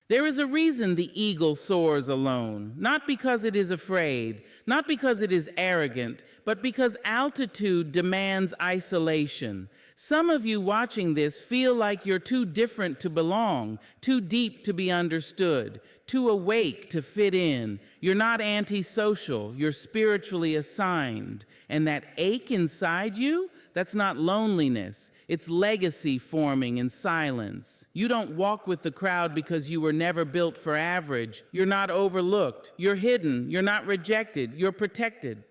There is a reason the eagle soars alone, not because it is afraid, not because it is arrogant, but because altitude demands isolation. Some of you watching this feel like you're too different to belong, too deep to be understood, too awake to fit in. You're not antisocial, you're spiritually assigned. And that ache inside you, that's not loneliness. It's legacy forming in silence. You don't walk with the crowd because you were never built for average. You're not overlooked. You're hidden. You're not rejected. You're protected.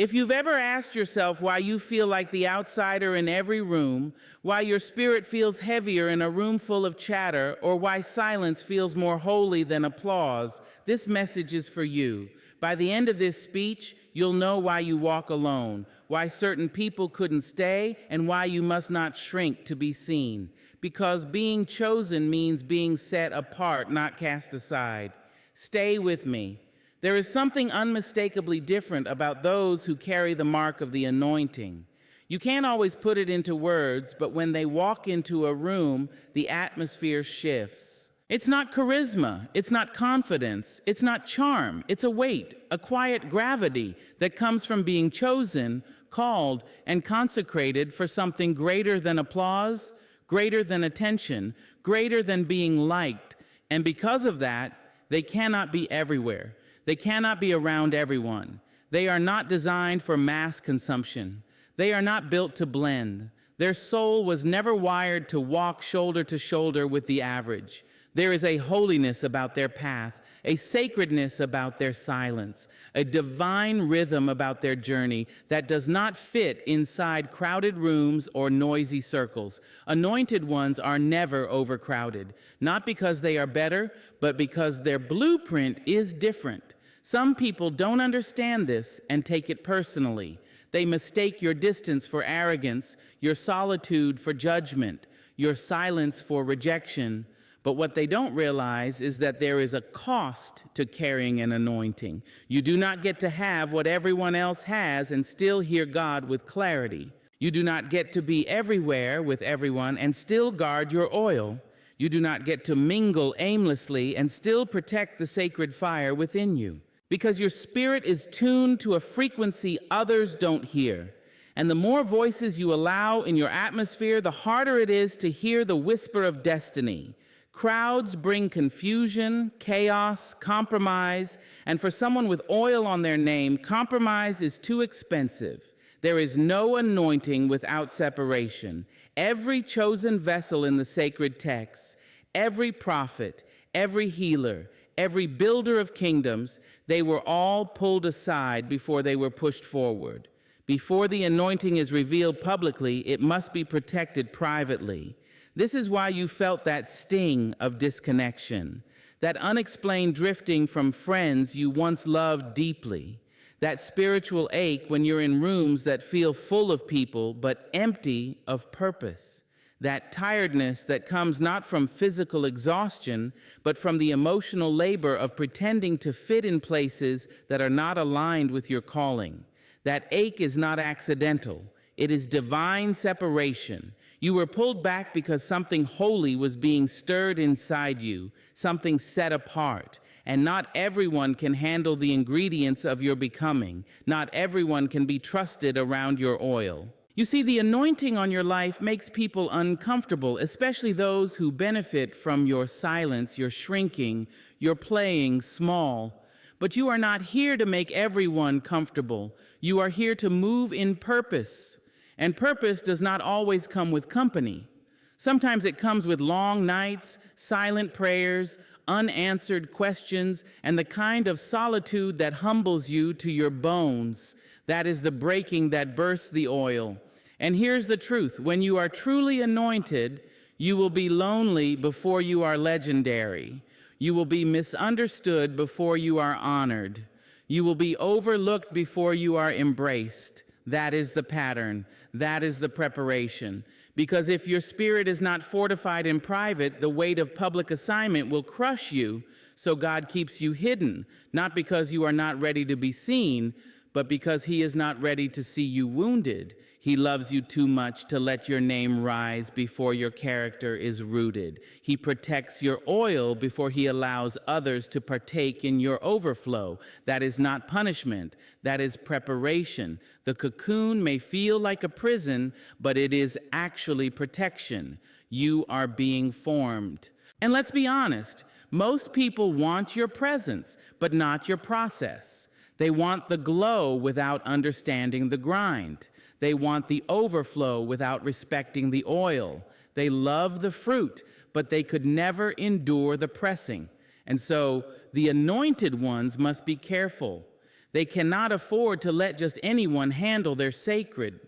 If you've ever asked yourself why you feel like the outsider in every room, why your spirit feels heavier in a room full of chatter, or why silence feels more holy than applause, this message is for you. By the end of this speech, you'll know why you walk alone, why certain people couldn't stay, and why you must not shrink to be seen. Because being chosen means being set apart, not cast aside. Stay with me. There is something unmistakably different about those who carry the mark of the anointing. You can't always put it into words, but when they walk into a room, the atmosphere shifts. It's not charisma, it's not confidence, it's not charm, it's a weight, a quiet gravity that comes from being chosen, called, and consecrated for something greater than applause, greater than attention, greater than being liked. And because of that, they cannot be everywhere. They cannot be around everyone. They are not designed for mass consumption. They are not built to blend. Their soul was never wired to walk shoulder to shoulder with the average. There is a holiness about their path, a sacredness about their silence, a divine rhythm about their journey that does not fit inside crowded rooms or noisy circles. Anointed ones are never overcrowded, not because they are better, but because their blueprint is different. Some people don't understand this and take it personally. They mistake your distance for arrogance, your solitude for judgment, your silence for rejection. But what they don't realize is that there is a cost to carrying an anointing. You do not get to have what everyone else has and still hear God with clarity. You do not get to be everywhere with everyone and still guard your oil. You do not get to mingle aimlessly and still protect the sacred fire within you. Because your spirit is tuned to a frequency others don't hear. And the more voices you allow in your atmosphere, the harder it is to hear the whisper of destiny. Crowds bring confusion, chaos, compromise, and for someone with oil on their name, compromise is too expensive. There is no anointing without separation. Every chosen vessel in the sacred texts, every prophet, every healer, every builder of kingdoms, they were all pulled aside before they were pushed forward. Before the anointing is revealed publicly, it must be protected privately. This is why you felt that sting of disconnection, that unexplained drifting from friends you once loved deeply, that spiritual ache when you're in rooms that feel full of people but empty of purpose, that tiredness that comes not from physical exhaustion, but from the emotional labor of pretending to fit in places that are not aligned with your calling. That ache is not accidental. It is divine separation. You were pulled back because something holy was being stirred inside you, something set apart. And not everyone can handle the ingredients of your becoming. Not everyone can be trusted around your oil. You see, the anointing on your life makes people uncomfortable, especially those who benefit from your silence, your shrinking, your playing small. But you are not here to make everyone comfortable. You are here to move in purpose. And purpose does not always come with company. Sometimes it comes with long nights, silent prayers, unanswered questions, and the kind of solitude that humbles you to your bones. That is the breaking that bursts the oil. And here's the truth. When you are truly anointed, you will be lonely before you are legendary. You will be misunderstood before you are honored. You will be overlooked before you are embraced. That is the pattern. That is the preparation. Because if your spirit is not fortified in private, the weight of public assignment will crush you. So God keeps you hidden, not because you are not ready to be seen, But because he is not ready to see you wounded, he loves you too much to let your name rise before your character is rooted. He protects your oil before he allows others to partake in your overflow. That is not punishment, that is preparation. The cocoon may feel like a prison, but it is actually protection. You are being formed. And let's be honest, most people want your presence, but not your process. They want the glow without understanding the grind. They want the overflow without respecting the oil. They love the fruit, but they could never endure the pressing. And so the anointed ones must be careful. They cannot afford to let just anyone handle their sacred.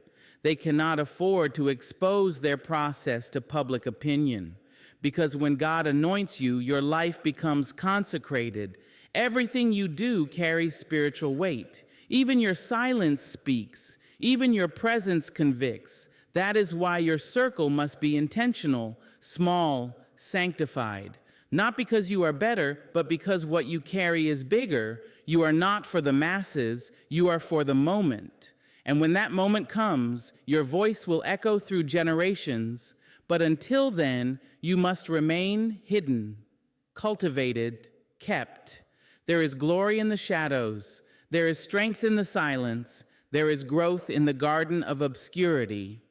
They cannot afford to expose their process to public opinion. Because when God anoints you, your life becomes consecrated. Everything you do carries spiritual weight. Even your silence speaks. Even your presence convicts. That is why your circle must be intentional, small, sanctified. Not because you are better, but because what you carry is bigger. You are not for the masses, you are for the moment. And when that moment comes, your voice will echo through generations. But until then, you must remain hidden, cultivated, kept. There is glory in the shadows. There is strength in the silence. There is growth in the garden of obscurity.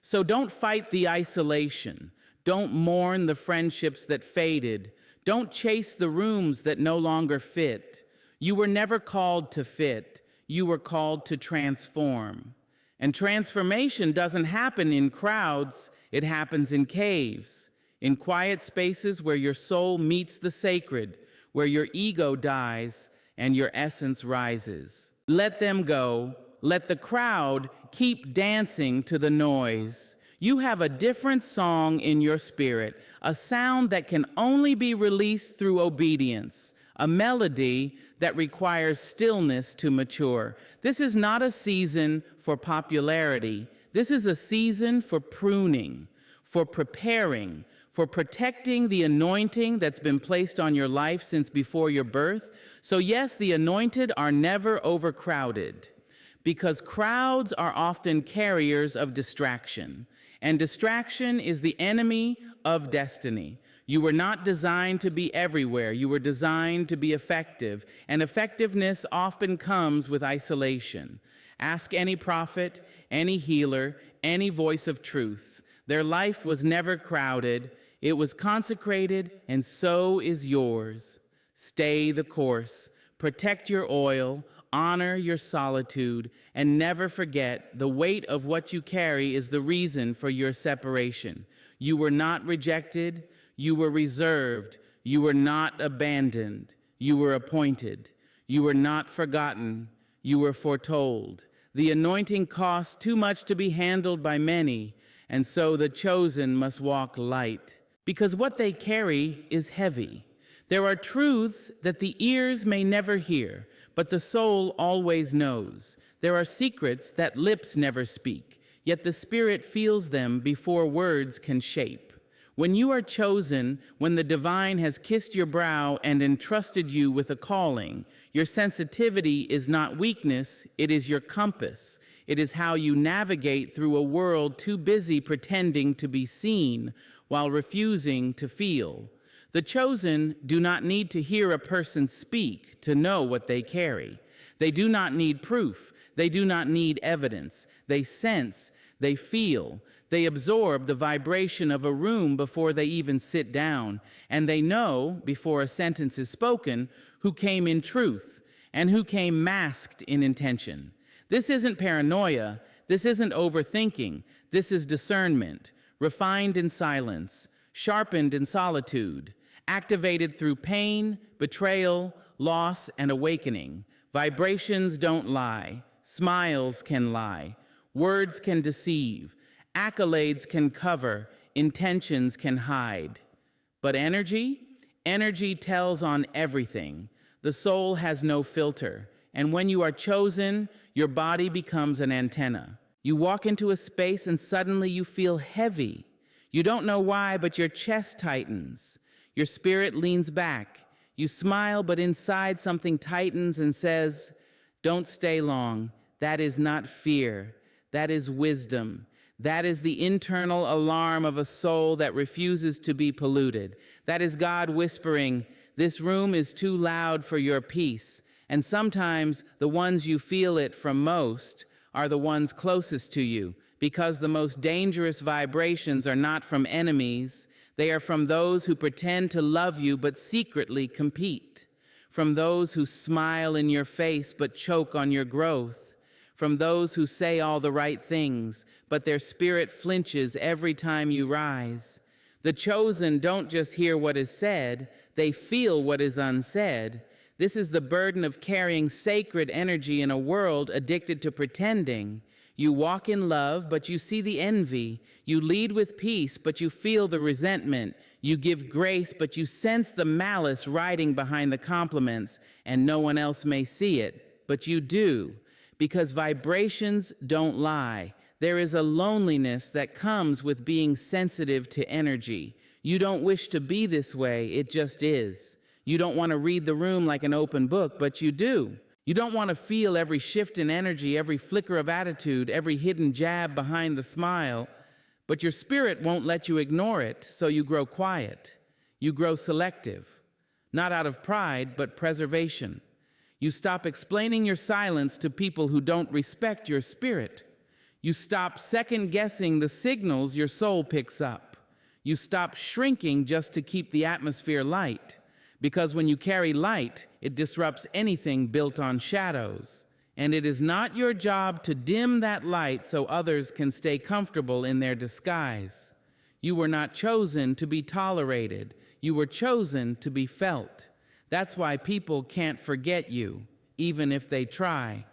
So don't fight the isolation. Don't mourn the friendships that faded. Don't chase the rooms that no longer fit. You were never called to fit. You were called to transform. And transformation doesn't happen in crowds. It happens in caves, in quiet spaces where your soul meets the sacred, where your ego dies and your essence rises. Let them go. Let the crowd keep dancing to the noise. You have a different song in your spirit, a sound that can only be released through obedience, a melody that requires stillness to mature. This is not a season for popularity. This is a season for pruning, for preparing, for protecting the anointing that's been placed on your life since before your birth. So yes, the anointed are never overcrowded, because crowds are often carriers of distraction, and distraction is the enemy of destiny. You were not designed to be everywhere. You were designed to be effective, and effectiveness often comes with isolation. Ask any prophet, any healer, any voice of truth. Their life was never crowded. It was consecrated, and so is yours. Stay the course. Protect your oil, honor your solitude, and never forget the weight of what you carry is the reason for your separation. You were not rejected, you were reserved, you were not abandoned, you were appointed. You were not forgotten, you were foretold. The anointing costs too much to be handled by many, and so the chosen must walk light, because what they carry is heavy. There are truths that the ears may never hear, but the soul always knows. There are secrets that lips never speak, yet the spirit feels them before words can shape. When you are chosen, when the divine has kissed your brow and entrusted you with a calling, your sensitivity is not weakness, it is your compass. It is how you navigate through a world too busy pretending to be seen while refusing to feel. The chosen do not need to hear a person speak to know what they carry. They do not need proof. They do not need evidence. They sense, they feel, they absorb the vibration of a room before they even sit down, and they know, before a sentence is spoken, who came in truth and who came masked in intention. This isn't paranoia. This isn't overthinking. This is discernment, refined in silence, sharpened in solitude, activated through pain, betrayal, loss, and awakening. Vibrations don't lie. Smiles can lie. Words can deceive. Accolades can cover. Intentions can hide. But energy? Energy tells on everything. The soul has no filter. And when you are chosen, your body becomes an antenna. You walk into a space and suddenly you feel heavy. You don't know why, but your chest tightens. Your spirit leans back. You smile, but inside something tightens and says, Don't stay long. That is not fear. That is wisdom. That is the internal alarm of a soul that refuses to be polluted. That is God whispering, "This room is too loud for your peace." And sometimes the ones you feel it from most are the ones closest to you, because the most dangerous vibrations are not from enemies. They are from those who pretend to love you but secretly compete, from those who smile in your face but choke on your growth, from those who say all the right things, but their spirit flinches every time you rise. The chosen don't just hear what is said, they feel what is unsaid. This is the burden of carrying sacred energy in a world addicted to pretending. You walk in love, but you see the envy. You lead with peace, but you feel the resentment. You give grace, but you sense the malice riding behind the compliments, and no one else may see it, but you do. Because vibrations don't lie. There is a loneliness that comes with being sensitive to energy. You don't wish to be this way, it just is. You don't want to read the room like an open book, but you do. You don't want to feel every shift in energy, every flicker of attitude, every hidden jab behind the smile, but your spirit won't let you ignore it, so you grow quiet. You grow selective, not out of pride, but preservation. You stop explaining your silence to people who don't respect your spirit. You stop second-guessing the signals your soul picks up. You stop shrinking just to keep the atmosphere light, because when you carry light, it disrupts anything built on shadows. And it is not your job to dim that light so others can stay comfortable in their disguise. You were not chosen to be tolerated. You were chosen to be felt. That's why people can't forget you, even if they try.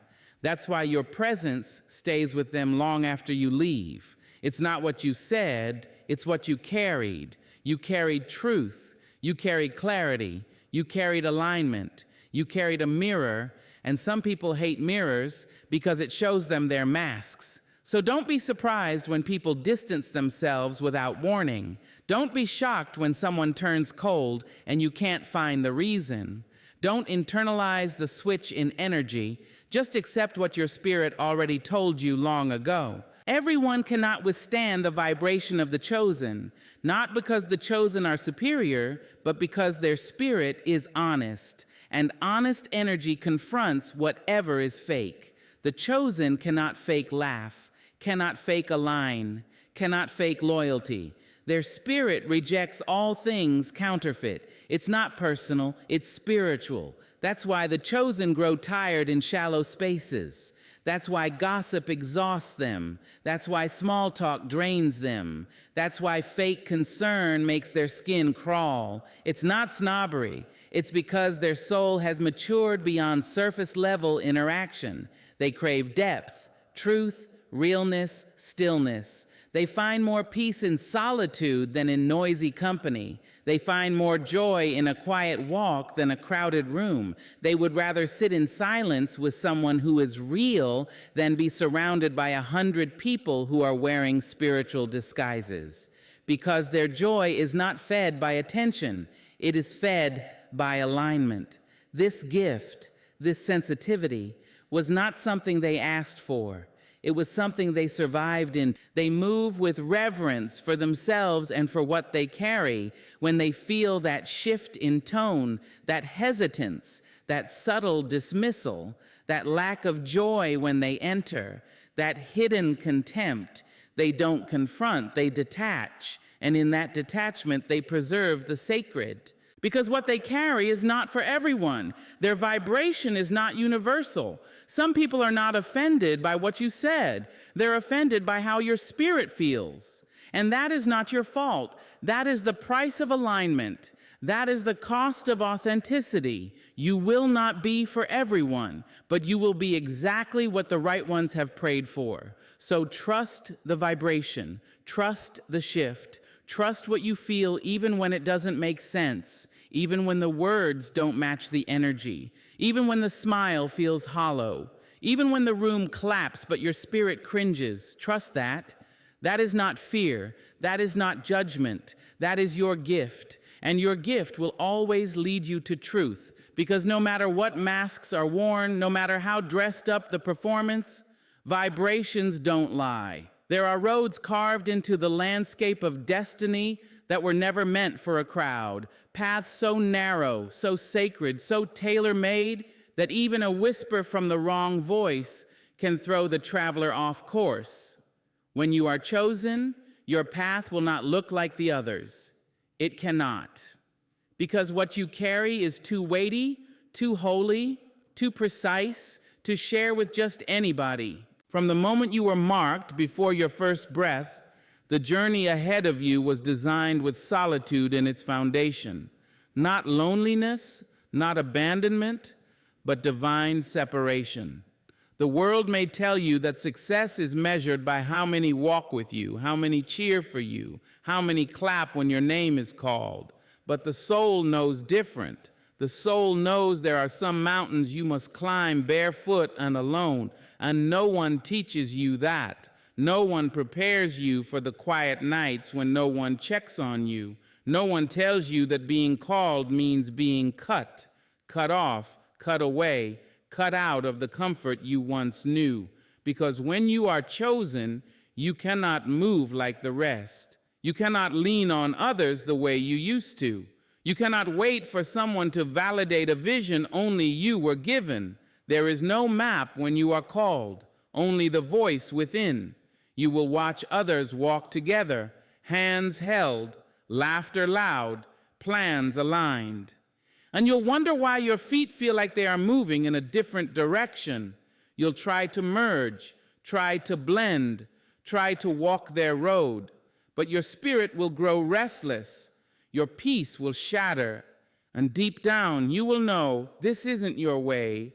That's why your presence stays with them long after you leave. It's not what you said, it's what you carried. You carried truth, you carried clarity, you carried alignment, you carried a mirror, and some people hate mirrors because it shows them their masks. So don't be surprised when people distance themselves without warning. Don't be shocked when someone turns cold and you can't find the reason. Don't internalize the switch in energy. Just accept what your spirit already told you long ago. Everyone cannot withstand the vibration of the chosen, not because the chosen are superior, but because their spirit is honest. And honest energy confronts whatever is fake. The chosen cannot fake laugh, cannot fake a line, cannot fake loyalty. Their spirit rejects all things counterfeit. It's not personal, it's spiritual. That's why the chosen grow tired in shallow spaces. That's why gossip exhausts them. That's why small talk drains them. That's why fake concern makes their skin crawl. It's not snobbery. It's because their soul has matured beyond surface level interaction. They crave depth, truth, realness, stillness. They find more peace in solitude than in noisy company. They find more joy in a quiet walk than a crowded room. They would rather sit in silence with someone who is real than be surrounded by 100 people who are wearing spiritual disguises. Because their joy is not fed by attention, it is fed by alignment. This gift, this sensitivity, was not something they asked for. It was something they survived in. They move with reverence for themselves and for what they carry when they feel that shift in tone, that hesitance, that subtle dismissal, that lack of joy when they enter, that hidden contempt. They don't confront, they detach. And in that detachment, they preserve the sacred. Because what they carry is not for everyone. Their vibration is not universal. Some people are not offended by what you said. They're offended by how your spirit feels. And that is not your fault. That is the price of alignment. That is the cost of authenticity. You will not be for everyone, but you will be exactly what the right ones have prayed for. So trust the vibration. Trust the shift. Trust what you feel even when it doesn't make sense, even when the words don't match the energy, even when the smile feels hollow, even when the room claps but your spirit cringes. Trust that. That is not fear. That is not judgment. That is your gift. And your gift will always lead you to truth. Because no matter what masks are worn, no matter how dressed up the performance, vibrations don't lie. There are roads carved into the landscape of destiny that were never meant for a crowd. Paths so narrow, so sacred, so tailor-made that even a whisper from the wrong voice can throw the traveler off course. When you are chosen, your path will not look like the others. It cannot. Because what you carry is too weighty, too holy, too precise to share with just anybody. From the moment you were marked before your first breath, the journey ahead of you was designed with solitude in its foundation. Not loneliness, not abandonment, but divine separation. The world may tell you that success is measured by how many walk with you, how many cheer for you, how many clap when your name is called. But the soul knows different. The soul knows there are some mountains you must climb barefoot and alone, and no one teaches you that. No one prepares you for the quiet nights when no one checks on you. No one tells you that being called means being cut off, cut away, cut out of the comfort you once knew. Because when you are chosen, you cannot move like the rest. You cannot lean on others the way you used to. You cannot wait for someone to validate a vision only you were given. There is no map when you are called, only the voice within. You will watch others walk together, hands held, laughter loud, plans aligned. And you'll wonder why your feet feel like they are moving in a different direction. You'll try to merge, try to blend, try to walk their road. But your spirit will grow restless. Your peace will shatter. And deep down, you will know this isn't your way.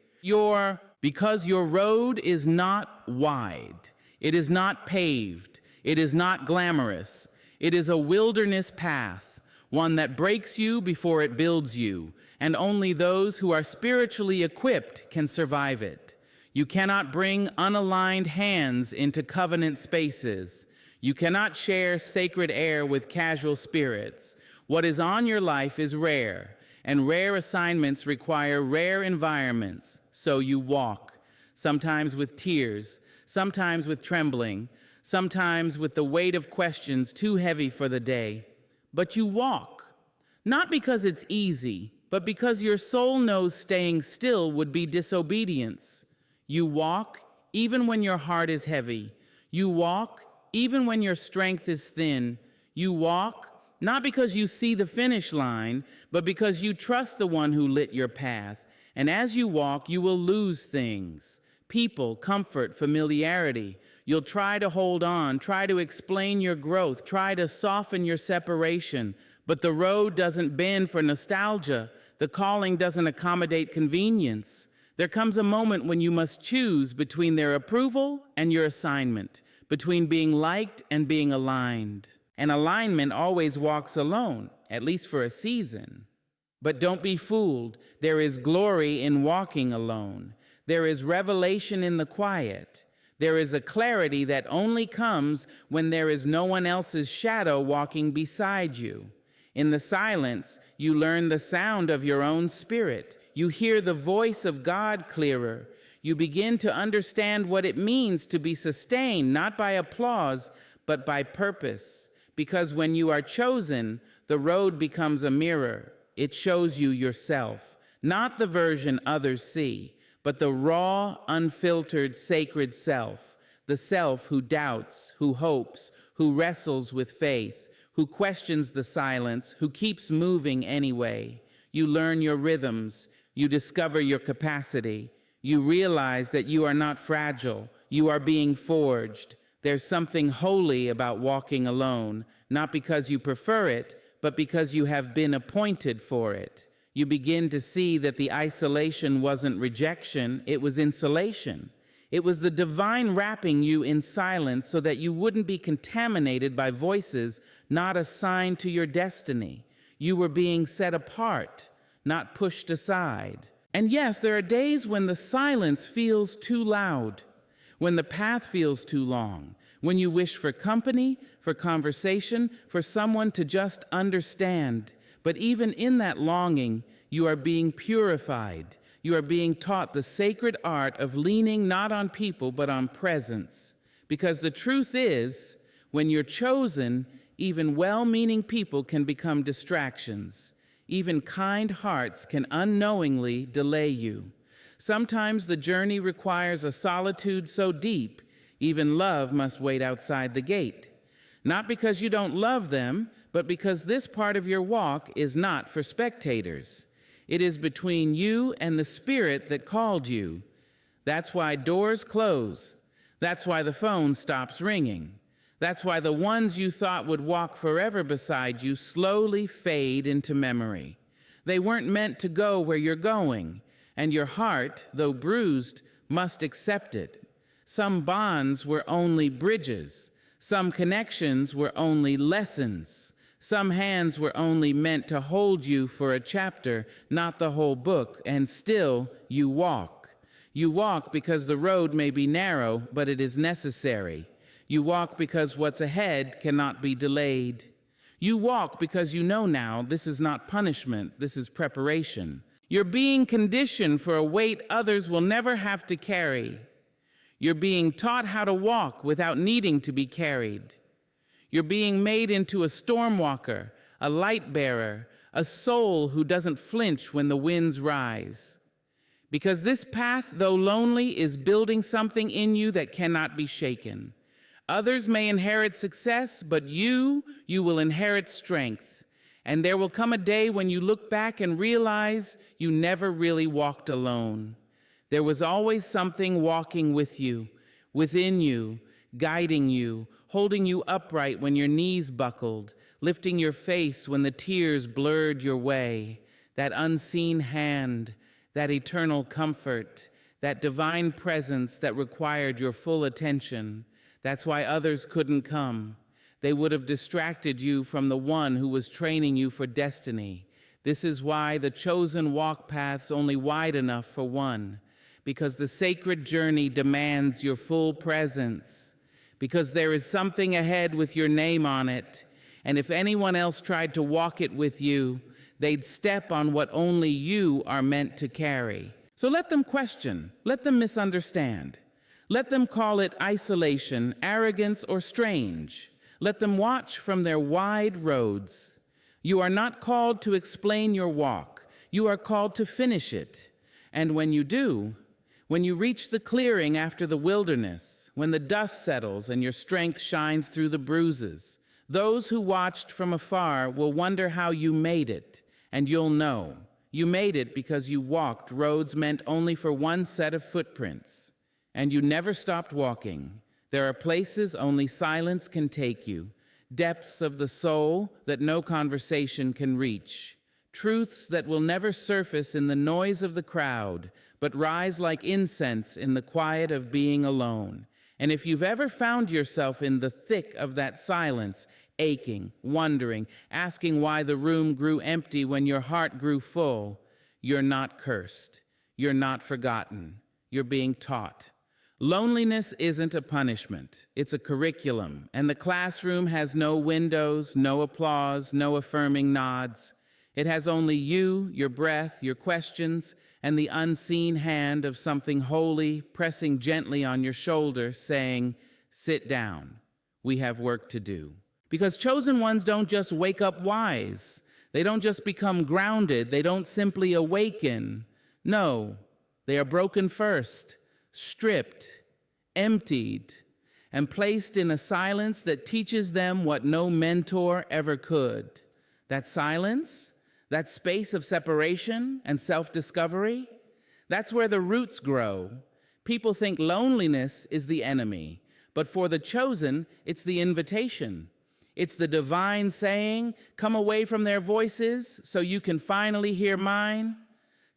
Because your road is not wide. It is not paved. It is not glamorous. It is a wilderness path, one that breaks you before it builds you, and only those who are spiritually equipped can survive it. You cannot bring unaligned hands into covenant spaces. You cannot share sacred air with casual spirits. What is on your life is rare, and rare assignments require rare environments. So you walk, sometimes with tears, sometimes with trembling, sometimes with the weight of questions too heavy for the day. But you walk, not because it's easy, but because your soul knows staying still would be disobedience. You walk even when your heart is heavy. You walk even when your strength is thin. You walk not because you see the finish line, but because you trust the one who lit your path. And as you walk, you will lose things. People, comfort, familiarity. You'll try to hold on, try to explain your growth, try to soften your separation. But the road doesn't bend for nostalgia. The calling doesn't accommodate convenience. There comes a moment when you must choose between their approval and your assignment, between being liked and being aligned. And alignment always walks alone, at least for a season. But don't be fooled. There is glory in walking alone. There is revelation in the quiet. There is a clarity that only comes when there is no one else's shadow walking beside you. In the silence, you learn the sound of your own spirit. You hear the voice of God clearer. You begin to understand what it means to be sustained, not by applause, but by purpose. Because when you are chosen, the road becomes a mirror. It shows you yourself, not the version others see, but the raw, unfiltered, sacred self, the self who doubts, who hopes, who wrestles with faith, who questions the silence, who keeps moving anyway. You learn your rhythms, you discover your capacity, you realize that you are not fragile, you are being forged. There's something holy about walking alone, not because you prefer it, but because you have been appointed for it. You begin to see that the isolation wasn't rejection, it was insulation. It was the divine wrapping you in silence so that you wouldn't be contaminated by voices not assigned to your destiny. You were being set apart, not pushed aside. And yes, there are days when the silence feels too loud, when the path feels too long, when you wish for company, for conversation, for someone to just understand. But even in that longing, you are being purified. You are being taught the sacred art of leaning not on people, but on presence. Because the truth is, when you're chosen, even well-meaning people can become distractions. Even kind hearts can unknowingly delay you. Sometimes the journey requires a solitude so deep, even love must wait outside the gate. Not because you don't love them, but because this part of your walk is not for spectators. It is between you and the Spirit that called you. That's why doors close. That's why the phone stops ringing. That's why the ones you thought would walk forever beside you slowly fade into memory. They weren't meant to go where you're going, and your heart, though bruised, must accept it. Some bonds were only bridges. Some connections were only lessons. Some hands were only meant to hold you for a chapter, not the whole book, and still you walk. You walk because the road may be narrow, but it is necessary. You walk because what's ahead cannot be delayed. You walk because you know now this is not punishment, this is preparation. You're being conditioned for a weight others will never have to carry. You're being taught how to walk without needing to be carried. You're being made into a storm walker, a light bearer, a soul who doesn't flinch when the winds rise. Because this path, though lonely, is building something in you that cannot be shaken. Others may inherit success, but you will inherit strength. And there will come a day when you look back and realize you never really walked alone. There was always something walking with you, within you, guiding you, holding you upright when your knees buckled, lifting your face when the tears blurred your way. That unseen hand, that eternal comfort, that divine presence that required your full attention. That's why others couldn't come. They would have distracted you from the one who was training you for destiny. This is why the chosen walk path's only wide enough for one. Because the sacred journey demands your full presence. Because there is something ahead with your name on it. And if anyone else tried to walk it with you, they'd step on what only you are meant to carry. So let them question, let them misunderstand. Let them call it isolation, arrogance, or strange. Let them watch from their wide roads. You are not called to explain your walk. You are called to finish it. And when you do, when you reach the clearing after the wilderness, when the dust settles and your strength shines through the bruises, those who watched from afar will wonder how you made it, and you'll know. You made it because you walked roads meant only for one set of footprints. And you never stopped walking. There are places only silence can take you, depths of the soul that no conversation can reach, truths that will never surface in the noise of the crowd, but rise like incense in the quiet of being alone. And if you've ever found yourself in the thick of that silence, aching, wondering, asking why the room grew empty when your heart grew full, you're not cursed. You're not forgotten. You're being taught. Loneliness isn't a punishment. It's a curriculum, and the classroom has no windows, no applause, no affirming nods. It has only you, your breath, your questions, and the unseen hand of something holy pressing gently on your shoulder, saying, "Sit down. We have work to do." Because chosen ones don't just wake up wise. They don't just become grounded. They don't simply awaken. No, they are broken first, stripped, emptied, and placed in a silence that teaches them what no mentor ever could. That silence, that space of separation and self-discovery, that's where the roots grow. People think loneliness is the enemy, but for the chosen, it's the invitation. It's the divine saying, "Come away from their voices so you can finally hear mine."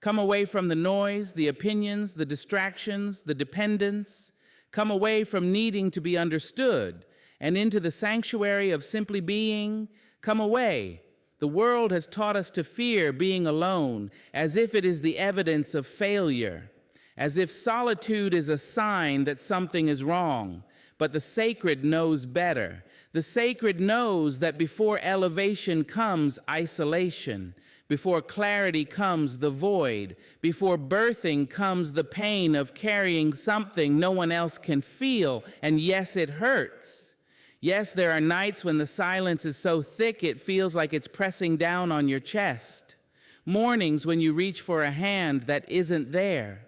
Come away from the noise, the opinions, the distractions, the dependence. Come away from needing to be understood and into the sanctuary of simply being. Come away. The world has taught us to fear being alone, as if it is the evidence of failure, as if solitude is a sign that something is wrong. But the sacred knows better. The sacred knows that before elevation comes isolation, before clarity comes the void, before birthing comes the pain of carrying something no one else can feel, and yes, it hurts. Yes, there are nights when the silence is so thick it feels like it's pressing down on your chest. Mornings when you reach for a hand that isn't there.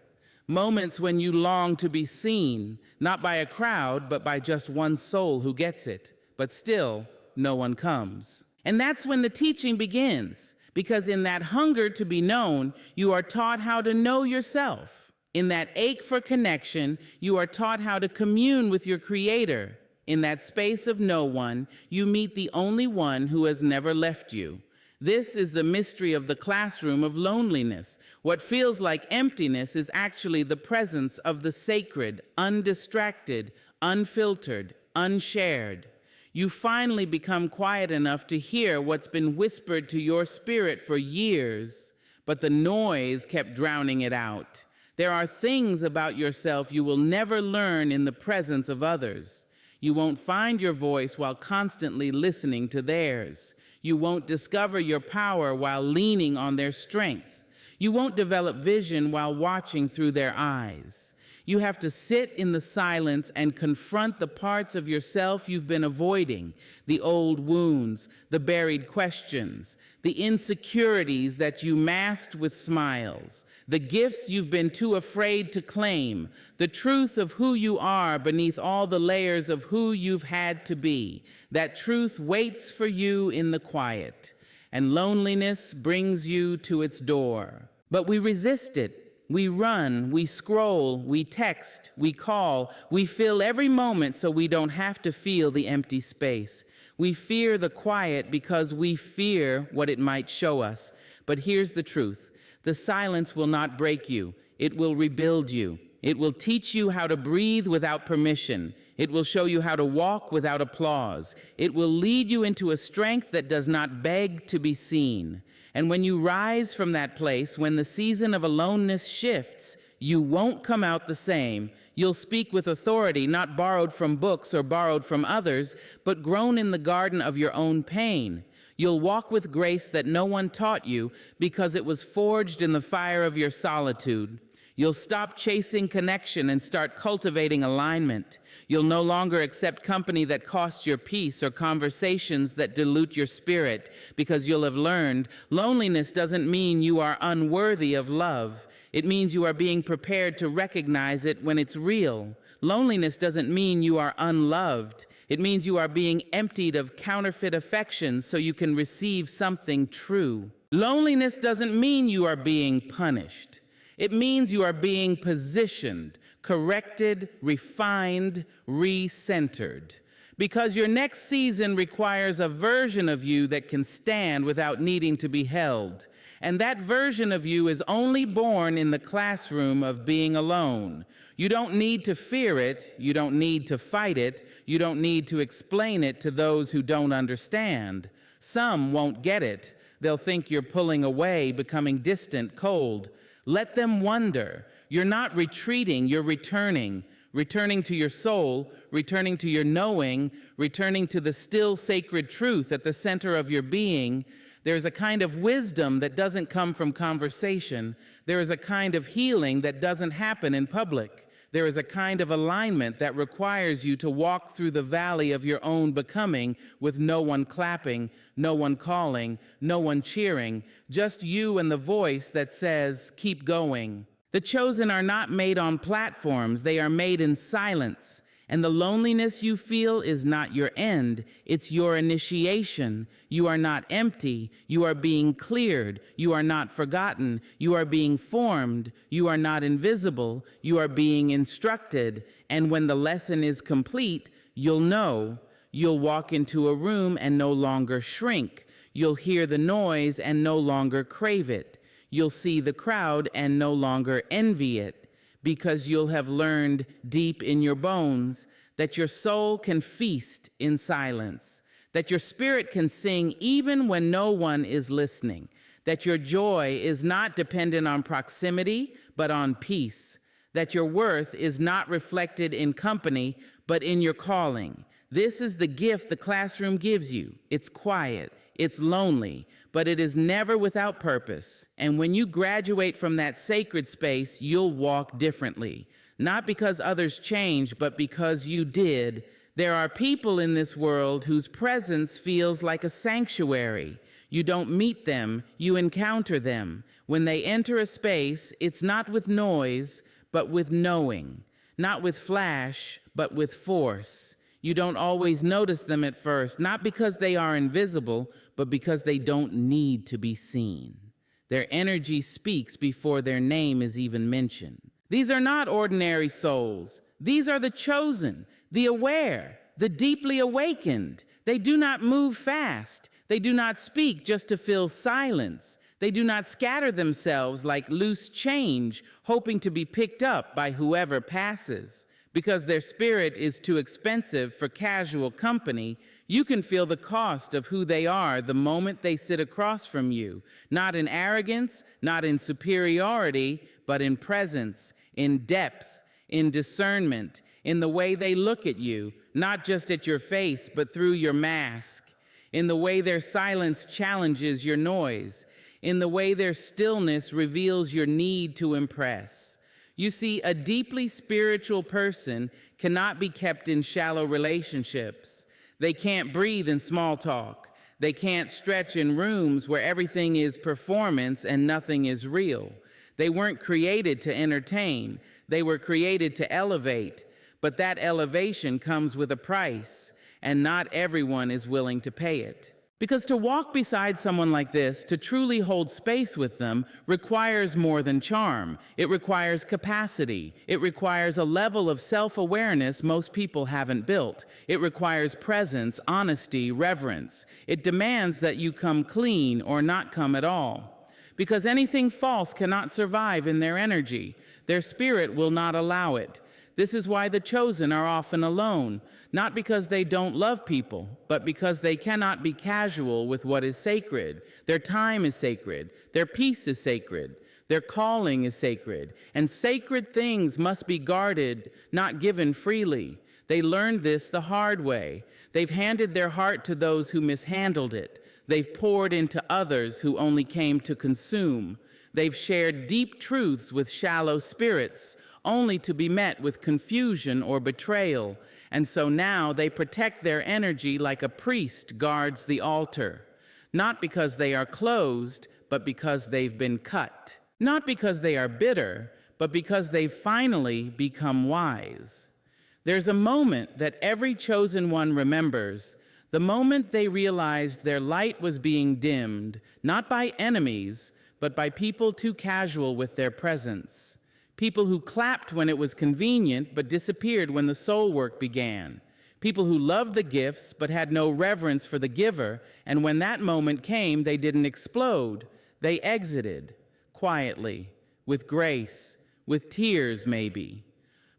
Moments when you long to be seen, not by a crowd, but by just one soul who gets it. But still, no one comes. And that's when the teaching begins, because in that hunger to be known, you are taught how to know yourself. In that ache for connection, you are taught how to commune with your Creator. In that space of no one, you meet the only one who has never left you. This is the mystery of the classroom of loneliness. What feels like emptiness is actually the presence of the sacred, undistracted, unfiltered, unshared. You finally become quiet enough to hear what's been whispered to your spirit for years, but the noise kept drowning it out. There are things about yourself you will never learn in the presence of others. You won't find your voice while constantly listening to theirs. You won't discover your power while leaning on their strength. You won't develop vision while watching through their eyes. You have to sit in the silence and confront the parts of yourself you've been avoiding, the old wounds, the buried questions, the insecurities that you masked with smiles, the gifts you've been too afraid to claim, the truth of who you are beneath all the layers of who you've had to be. That truth waits for you in the quiet, and loneliness brings you to its door. But we resist it. We run, we scroll, we text, we call, we fill every moment so we don't have to feel the empty space. We fear the quiet because we fear what it might show us. But here's the truth. The silence will not break you. It will rebuild you. It will teach you how to breathe without permission. It will show you how to walk without applause. It will lead you into a strength that does not beg to be seen. And when you rise from that place, when the season of aloneness shifts, you won't come out the same. You'll speak with authority, not borrowed from books or borrowed from others, but grown in the garden of your own pain. You'll walk with grace that no one taught you because it was forged in the fire of your solitude. You'll stop chasing connection and start cultivating alignment. You'll no longer accept company that costs your peace or conversations that dilute your spirit, because you'll have learned loneliness doesn't mean you are unworthy of love. It means you are being prepared to recognize it when it's real. Loneliness doesn't mean you are unloved. It means you are being emptied of counterfeit affections so you can receive something true. Loneliness doesn't mean you are being punished. It means you are being positioned, corrected, refined, re-centered. Because your next season requires a version of you that can stand without needing to be held. And that version of you is only born in the classroom of being alone. You don't need to fear it. You don't need to fight it. You don't need to explain it to those who don't understand. Some won't get it. They'll think you're pulling away, becoming distant, cold. Let them wonder. You're not retreating, you're returning. Returning to your soul, returning to your knowing, returning to the still sacred truth at the center of your being. There's a kind of wisdom that doesn't come from conversation. There is a kind of healing that doesn't happen in public. There is a kind of alignment that requires you to walk through the valley of your own becoming with no one clapping, no one calling, no one cheering, just you and the voice that says, keep going. The chosen are not made on platforms, they are made in silence. And the loneliness you feel is not your end, it's your initiation. You are not empty, you are being cleared. You are not forgotten, you are being formed. You are not invisible, you are being instructed. And when the lesson is complete, you'll know. You'll walk into a room and no longer shrink. You'll hear the noise and no longer crave it. You'll see the crowd and no longer envy it. Because you'll have learned deep in your bones that your soul can feast in silence, that your spirit can sing even when no one is listening, that your joy is not dependent on proximity, but on peace, that your worth is not reflected in company, but in your calling. This is the gift the classroom gives you. It's quiet, it's lonely, but it is never without purpose. And when you graduate from that sacred space, you'll walk differently. Not because others changed, but because you did. There are people in this world whose presence feels like a sanctuary. You don't meet them, you encounter them. When they enter a space, it's not with noise, but with knowing. Not with flash, but with force. You don't always notice them at first, not because they are invisible, but because they don't need to be seen. Their energy speaks before their name is even mentioned. These are not ordinary souls. These are the chosen, the aware, the deeply awakened. They do not move fast. They do not speak just to fill silence. They do not scatter themselves like loose change, hoping to be picked up by whoever passes. Because their spirit is too expensive for casual company, you can feel the cost of who they are the moment they sit across from you, not in arrogance, not in superiority, but in presence, in depth, in discernment, in the way they look at you, not just at your face, but through your mask, in the way their silence challenges your noise, in the way their stillness reveals your need to impress. You see, a deeply spiritual person cannot be kept in shallow relationships. They can't breathe in small talk. They can't stretch in rooms where everything is performance and nothing is real. They weren't created to entertain. They were created to elevate. But that elevation comes with a price, and not everyone is willing to pay it. Because to walk beside someone like this, to truly hold space with them, requires more than charm. It requires capacity. It requires a level of self-awareness most people haven't built. It requires presence, honesty, reverence. It demands that you come clean or not come at all. Because anything false cannot survive in their energy. Their spirit will not allow it. This is why the chosen are often alone, not because they don't love people, but because they cannot be casual with what is sacred. Their time is sacred, their peace is sacred, their calling is sacred, and sacred things must be guarded, not given freely. They learned this the hard way. They've handed their heart to those who mishandled it. They've poured into others who only came to consume. They've shared deep truths with shallow spirits, only to be met with confusion or betrayal. And so now they protect their energy like a priest guards the altar. Not because they are closed, but because they've been cut. Not because they are bitter, but because they've finally become wise. There's a moment that every chosen one remembers, the moment they realized their light was being dimmed, not by enemies, but by people too casual with their presence. People who clapped when it was convenient, but disappeared when the soul work began. People who loved the gifts, but had no reverence for the giver, and when that moment came, they didn't explode. They exited, quietly, with grace, with tears maybe,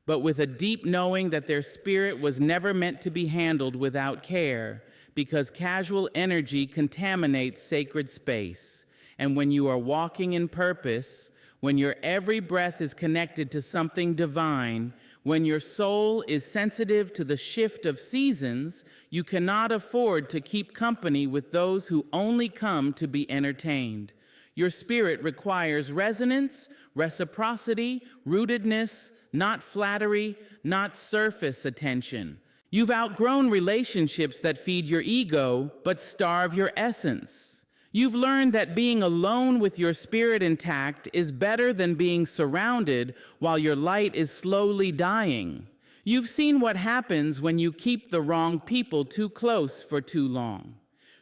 but with a deep knowing that their spirit was never meant to be handled without care, because casual energy contaminates sacred space. And when you are walking in purpose, when your every breath is connected to something divine, when your soul is sensitive to the shift of seasons, you cannot afford to keep company with those who only come to be entertained. Your spirit requires resonance, reciprocity, rootedness, not flattery, not surface attention. You've outgrown relationships that feed your ego, but starve your essence. You've learned that being alone with your spirit intact is better than being surrounded while your light is slowly dying. You've seen what happens when you keep the wrong people too close for too long.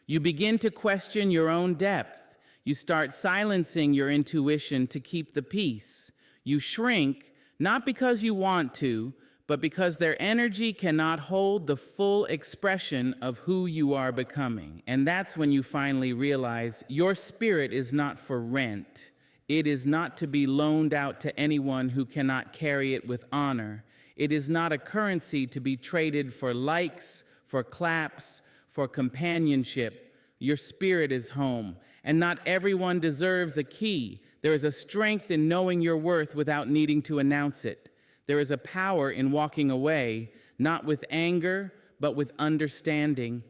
You begin to question your own depth. You start silencing your intuition to keep the peace. You shrink, not because you want to, but because their energy cannot hold the full expression of who you are becoming. And that's when you finally realize your spirit is not for rent. It is not to be loaned out to anyone who cannot carry it with honor. It is not a currency to be traded for likes, for claps, for companionship, Your spirit is home, and not everyone deserves a key. There is a strength in knowing your worth without needing to announce it. There is a power in walking away, not with anger, but with understanding.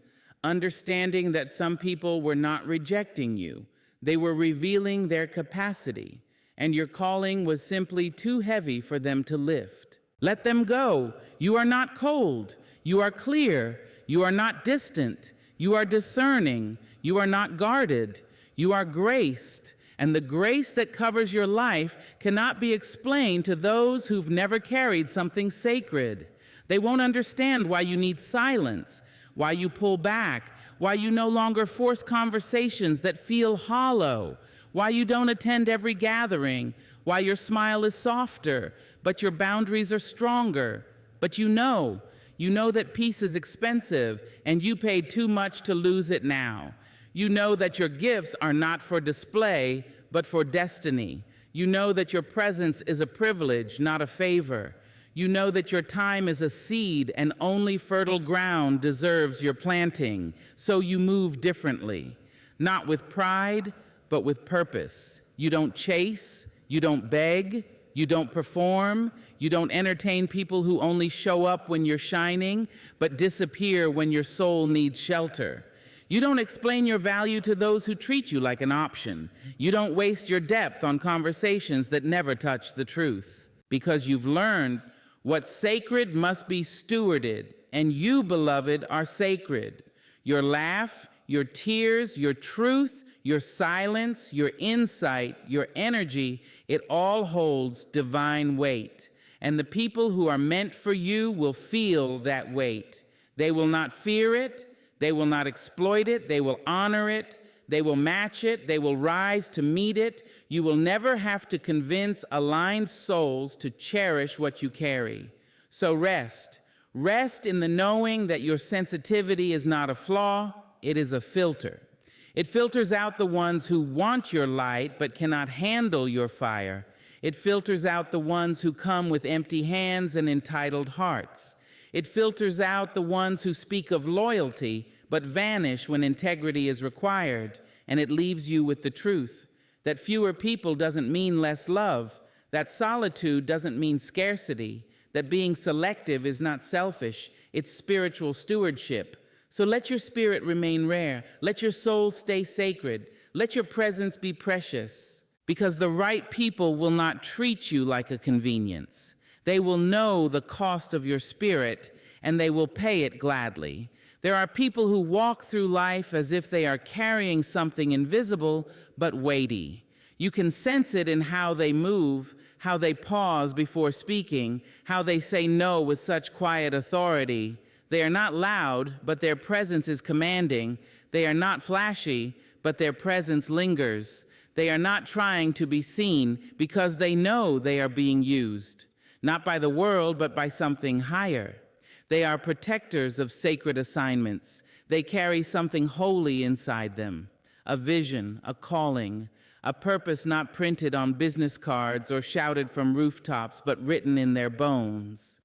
Understanding that some people were not rejecting you. They were revealing their capacity, and your calling was simply too heavy for them to lift. Let them go. You are not cold. You are clear. You are not distant. You are discerning. You are not guarded. You are graced. And the grace that covers your life cannot be explained to those who've never carried something sacred. They won't understand why you need silence, why you pull back, why you no longer force conversations that feel hollow, why you don't attend every gathering, why your smile is softer, but your boundaries are stronger. But you know that peace is expensive, and you paid too much to lose it now. You know that your gifts are not for display, but for destiny. You know that your presence is a privilege, not a favor. You know that your time is a seed, and only fertile ground deserves your planting. So you move differently, not with pride, but with purpose. You don't chase, you don't beg, you don't perform, you don't entertain people who only show up when you're shining, but disappear when your soul needs shelter. You don't explain your value to those who treat you like an option. You don't waste your depth on conversations that never touch the truth. Because you've learned what's sacred must be stewarded, and you, beloved, are sacred. Your laugh, your tears, your truth, your silence, your insight, your energy, it all holds divine weight. And the people who are meant for you will feel that weight. They will not fear it. They will not exploit it. They will honor it. They will match it. They will rise to meet it. You will never have to convince aligned souls to cherish what you carry. So rest. Rest in the knowing that your sensitivity is not a flaw, it is a filter. It filters out the ones who want your light but cannot handle your fire. It filters out the ones who come with empty hands and entitled hearts. It filters out the ones who speak of loyalty but vanish when integrity is required. And it leaves you with the truth that fewer people doesn't mean less love, that solitude doesn't mean scarcity, that being selective is not selfish, it's spiritual stewardship. So let your spirit remain rare. Let your soul stay sacred. Let your presence be precious, because the right people will not treat you like a convenience. They will know the cost of your spirit, and they will pay it gladly. There are people who walk through life as if they are carrying something invisible but weighty. You can sense it in how they move, how they pause before speaking, how they say no with such quiet authority. They are not loud, but their presence is commanding. They are not flashy, but their presence lingers. They are not trying to be seen because they know they are being used, not by the world, but by something higher. They are protectors of sacred assignments. They carry something holy inside them, a vision, a calling, a purpose not printed on business cards or shouted from rooftops, but written in their bones.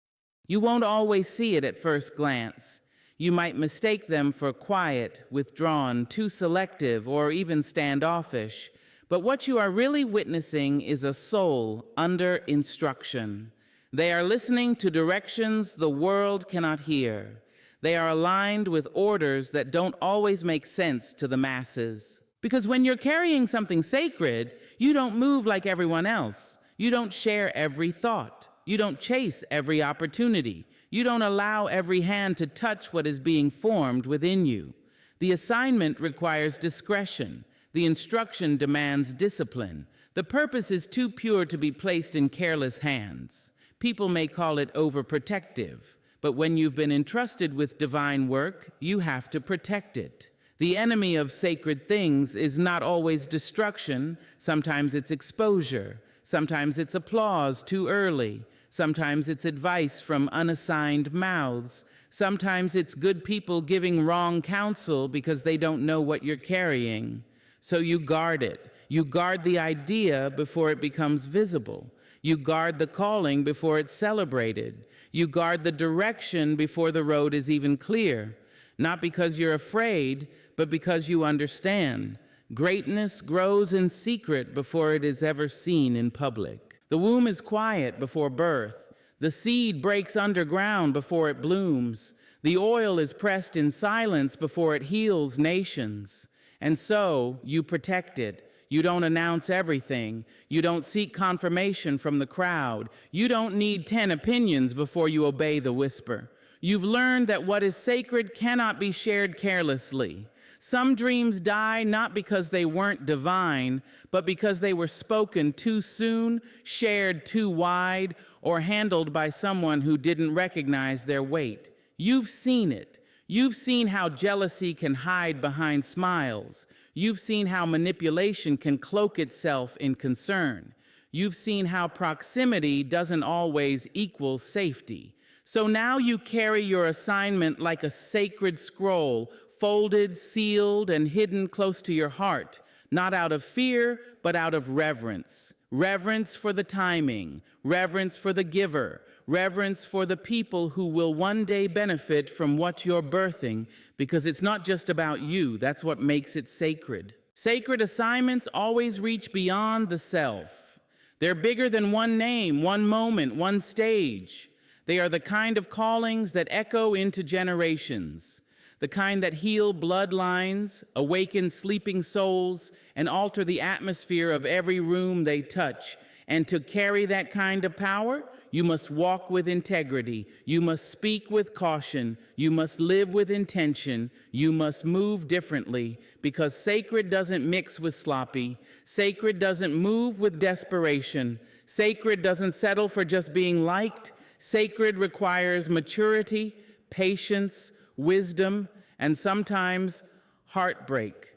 You won't always see it at first glance. You might mistake them for quiet, withdrawn, too selective, or even standoffish. But what you are really witnessing is a soul under instruction. They are listening to directions the world cannot hear. They are aligned with orders that don't always make sense to the masses. Because when you're carrying something sacred, you don't move like everyone else. You don't share every thought. You don't chase every opportunity. You don't allow every hand to touch what is being formed within you. The assignment requires discretion. The instruction demands discipline. The purpose is too pure to be placed in careless hands. People may call it overprotective, but when you've been entrusted with divine work, you have to protect it. The enemy of sacred things is not always destruction. Sometimes it's exposure. Sometimes it's applause too early. Sometimes it's advice from unassigned mouths. Sometimes it's good people giving wrong counsel because they don't know what you're carrying. So you guard it. You guard the idea before it becomes visible. You guard the calling before it's celebrated. You guard the direction before the road is even clear. Not because you're afraid, but because you understand. Greatness grows in secret before it is ever seen in public. The womb is quiet before birth. The seed breaks underground before it blooms. The oil is pressed in silence before it heals nations. And so you protect it. You don't announce everything. You don't seek confirmation from the crowd. You don't need 10 opinions before you obey the whisper. You've learned that what is sacred cannot be shared carelessly. Some dreams die not because they weren't divine, but because they were spoken too soon, shared too wide, or handled by someone who didn't recognize their weight. You've seen it. You've seen how jealousy can hide behind smiles. You've seen how manipulation can cloak itself in concern. You've seen how proximity doesn't always equal safety. So now you carry your assignment like a sacred scroll, folded, sealed, and hidden close to your heart, not out of fear, but out of reverence. Reverence for the timing, reverence for the giver, reverence for the people who will one day benefit from what you're birthing, because it's not just about you. That's what makes it sacred. Sacred assignments always reach beyond the self. They're bigger than one name, one moment, one stage. They are the kind of callings that echo into generations, the kind that heal bloodlines, awaken sleeping souls, and alter the atmosphere of every room they touch. And to carry that kind of power, you must walk with integrity. You must speak with caution. You must live with intention. You must move differently, because sacred doesn't mix with sloppy. Sacred doesn't move with desperation. Sacred doesn't settle for just being liked. Sacred requires maturity, patience, wisdom, and sometimes heartbreak,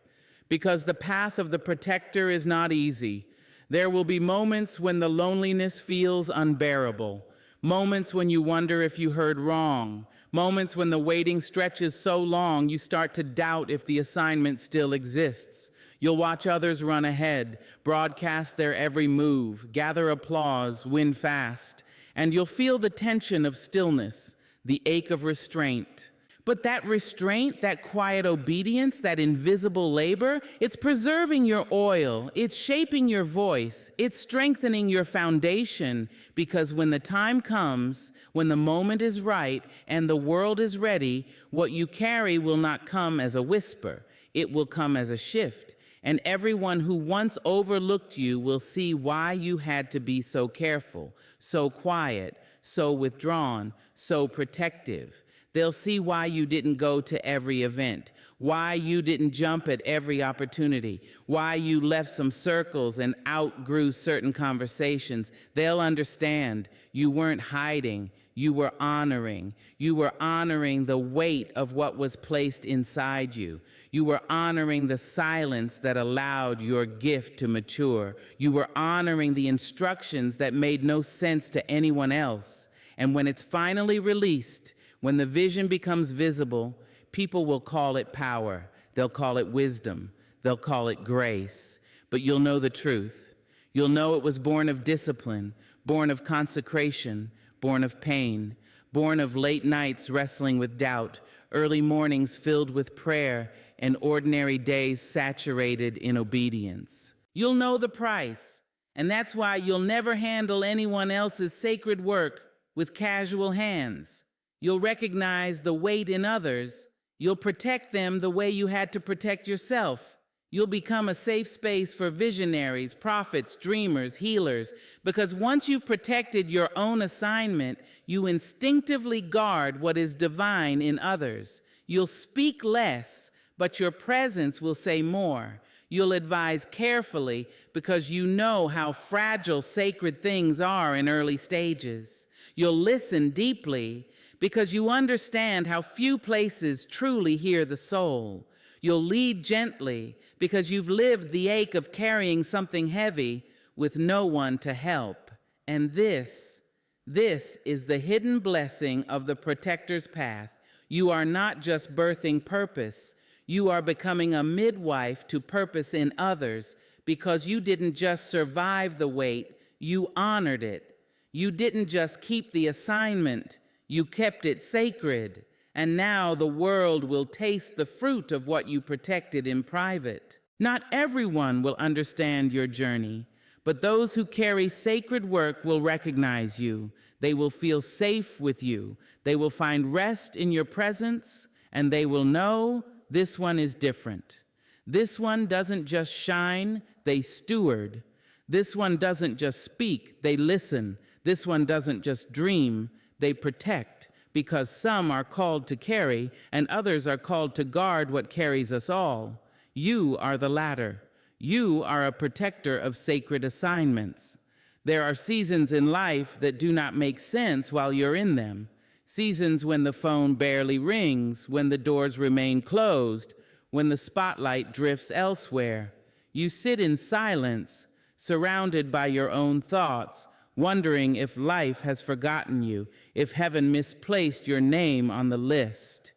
because the path of the protector is not easy. There will be moments when the loneliness feels unbearable, moments when you wonder if you heard wrong, moments when the waiting stretches so long you start to doubt if the assignment still exists. You'll watch others run ahead, broadcast their every move, gather applause, win fast, and you'll feel the tension of stillness, the ache of restraint. But that restraint, that quiet obedience, that invisible labor, it's preserving your oil, it's shaping your voice, it's strengthening your foundation, because when the time comes, when the moment is right and the world is ready, what you carry will not come as a whisper, it will come as a shift. And everyone who once overlooked you will see why you had to be so careful, so quiet, so withdrawn, so protective. They'll see why you didn't go to every event, why you didn't jump at every opportunity, why you left some circles and outgrew certain conversations. They'll understand you weren't hiding, you were honoring. You were honoring the weight of what was placed inside you. You were honoring the silence that allowed your gift to mature. You were honoring the instructions that made no sense to anyone else. And when it's finally released, when the vision becomes visible, people will call it power. They'll call it wisdom. They'll call it grace. But you'll know the truth. You'll know it was born of discipline, born of consecration, born of pain, born of late nights wrestling with doubt, early mornings filled with prayer, and ordinary days saturated in obedience. You'll know the price, and that's why you'll never handle anyone else's sacred work with casual hands. You'll recognize the weight in others. You'll protect them the way you had to protect yourself. You'll become a safe space for visionaries, prophets, dreamers, healers, because once you've protected your own assignment, you instinctively guard what is divine in others. You'll speak less, but your presence will say more. You'll advise carefully because you know how fragile sacred things are in early stages. You'll listen deeply because you understand how few places truly hear the soul. You'll lead gently because you've lived the ache of carrying something heavy with no one to help. And this is the hidden blessing of the protector's path. You are not just birthing purpose. You are becoming a midwife to purpose in others because you didn't just survive the wait, you honored it. You didn't just keep the assignment, you kept it sacred. And now the world will taste the fruit of what you protected in private. Not everyone will understand your journey, but those who carry sacred work will recognize you. They will feel safe with you. They will find rest in your presence, and they will know this one is different. This one doesn't just shine, they steward. This one doesn't just speak, they listen. This one doesn't just dream, they protect. Because some are called to carry, and others are called to guard what carries us all. You are the latter. You are a protector of sacred assignments. There are seasons in life that do not make sense while you're in them. Seasons when the phone barely rings, when the doors remain closed, when the spotlight drifts elsewhere. You sit in silence, surrounded by your own thoughts, wondering if life has forgotten you, if heaven misplaced your name on the list.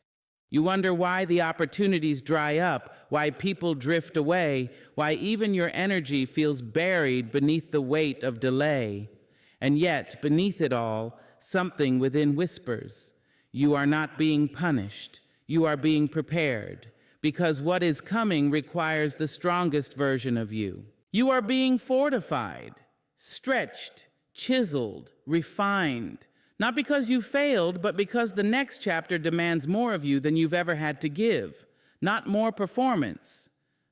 You wonder why the opportunities dry up, why people drift away, why even your energy feels buried beneath the weight of delay. And yet, beneath it all, something within whispers. You are not being punished. You are being prepared, because what is coming requires the strongest version of you. You are being fortified, stretched, chiseled, refined. Not because you failed, but because the next chapter demands more of you than you've ever had to give. Not more performance,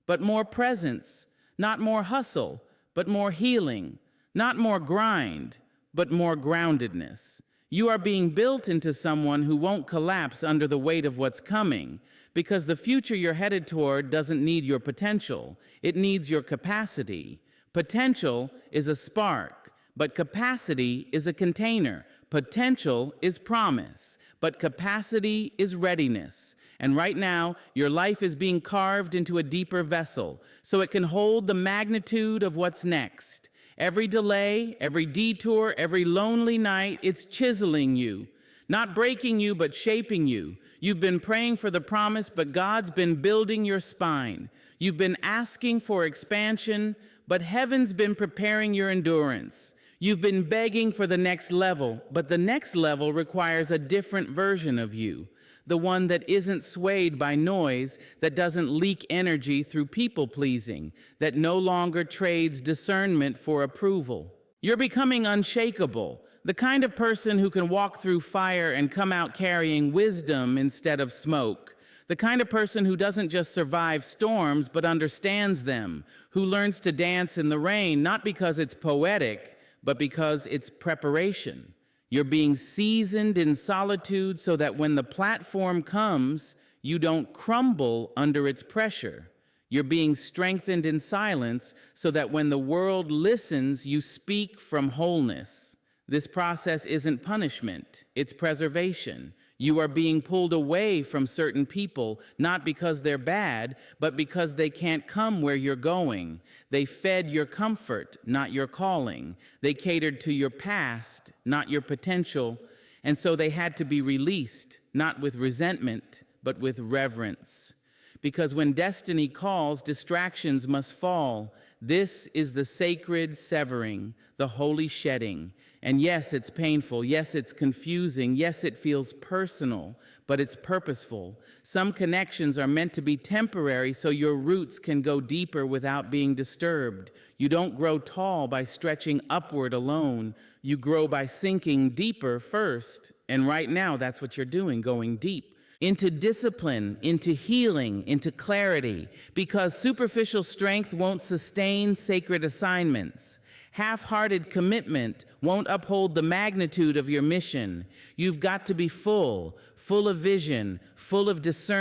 but more presence. Not more hustle, but more healing. Not more grind, but more groundedness. You are being built into someone who won't collapse under the weight of what's coming, because the future you're headed toward doesn't need your potential. It needs your capacity. Potential is a spark, but capacity is a container. Potential is promise, but capacity is readiness. And right now, your life is being carved into a deeper vessel, so it can hold the magnitude of what's next. Every delay, every detour, every lonely night, it's chiseling you. Not breaking you, but shaping you. You've been praying for the promise, but God's been building your spine. You've been asking for expansion, but heaven's been preparing your endurance. You've been begging for the next level, but the next level requires a different version of you. The one that isn't swayed by noise, that doesn't leak energy through people-pleasing, that no longer trades discernment for approval. You're becoming unshakable, the kind of person who can walk through fire and come out carrying wisdom instead of smoke. The kind of person who doesn't just survive storms, but understands them, who learns to dance in the rain, not because it's poetic, but because it's preparation. You're being seasoned in solitude so that when the platform comes, you don't crumble under its pressure. You're being strengthened in silence so that when the world listens, you speak from wholeness. This process isn't punishment, it's preservation. You are being pulled away from certain people, not because they're bad, but because they can't come where you're going. They fed your comfort, not your calling. They catered to your past, not your potential. And so they had to be released, not with resentment, but with reverence. Because when destiny calls, distractions must fall. This is the sacred severing, the holy shedding. And yes, it's painful. Yes, it's confusing. Yes, it feels personal, but it's purposeful. Some connections are meant to be temporary so your roots can go deeper without being disturbed. You don't grow tall by stretching upward alone. You grow by sinking deeper first. And right now, that's what you're doing, going deep. Into discipline, into healing, into clarity, because superficial strength won't sustain sacred assignments. Half-hearted commitment won't uphold the magnitude of your mission. You've got to be full of vision, full of discernment.